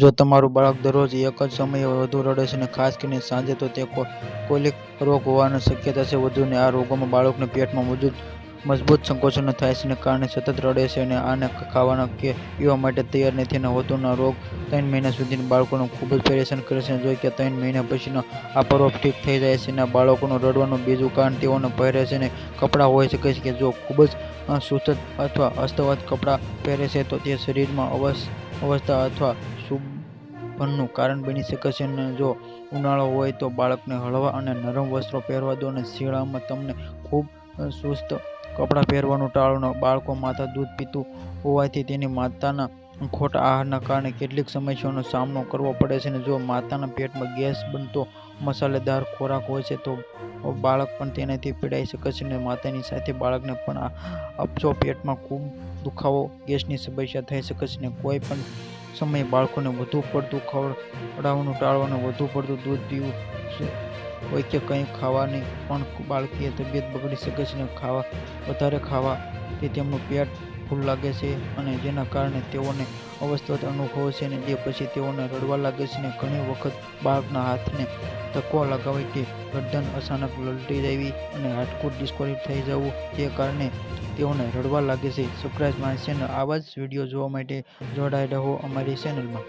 જો તમારું બાળક દરરોજ એક જ સમયે વધુ રડે છે અને ખાસ કરીને સાંજે, તો તે કોલિક રોગ હોવાની શક્યતા છે વધુ. અને આ રોગોમાં બાળકને પેટમાં મજબૂત સંકોચન થાય છે, કારણે સતત રડે છે અને આને ખાવાના કે પીવા માટે તૈયાર નથી હોતું. આ રોગ 3 મહિના સુધી બાળકોને ખૂબ જ પરેશાન કરે છે. જો કે 3 મહિના પછી આપોઆપ ઠીક થઈ જાય છે. બાળકોનું રડવાનું બીજું કારણ તેઓને પહેરે છે કપડાં હોઈ શકે છે. જો ખૂબ જ સુસ્ત અથવા અસ્વસ્થ કપડાં પહેરે છે, તો તે શરીરમાં અસ્વસ્થતા અથવા સૂનનું કારણ બની શકે છે. જો ઉનાળો હોય તો બાળકને હળવા અને નરમ વસ્ત્રો પહેરવા દો. શિયાળામાં તમને ખૂબ સુસ્ત કપડાં પહેરવાનું ટાળો. બાળક માતા દૂધ પીતું હોવાથી તેની માતાના ખોટા આહારના કારણે કેટલીક સમસ્યાઓનો સામનો કરવો પડે છે. જો માતાના પેટમાં ગેસ બનતો મસાલેદાર ખોરાક હોય છે, તો બાળક પણ તેનાથી પીડાઈ શકે છે. માતાની સાથે બાળકને પણ આપશો. પેટમાં ખૂબ દુખાવો, ગેસની સમસ્યા થઈ શકે છે. કોઈ પણ સમયે બાળકોને વધુ પડતું ખવડાવવાનું ટાળો. વધુ પડતું દૂધ પીવું હોય કે કંઈ ખાવાની પણ બાળકીય તબિયત બગડી શકે છે. વધારે ખાવાથી તેમનું પેટ ફૂલ લાગે છે અને જેના કારણે તેઓને અસ્વસ્થતા અનુભવે છે. જે પછી તેઓને રડવા લાગે છે. ઘણી વખત બાળકના હાથને ધક્કો લાગવાથી ગરદન અચાનક પલટી જવી અને હાડકું ડિસ્લોકેટ થઈ જવું, જે કારણે તેઓને રડવા લાગે છે. Subscribe my channel. આવા જ વિડીયો જોવા માટે જોડાયેલા રહો અમારી ચેનલમાં.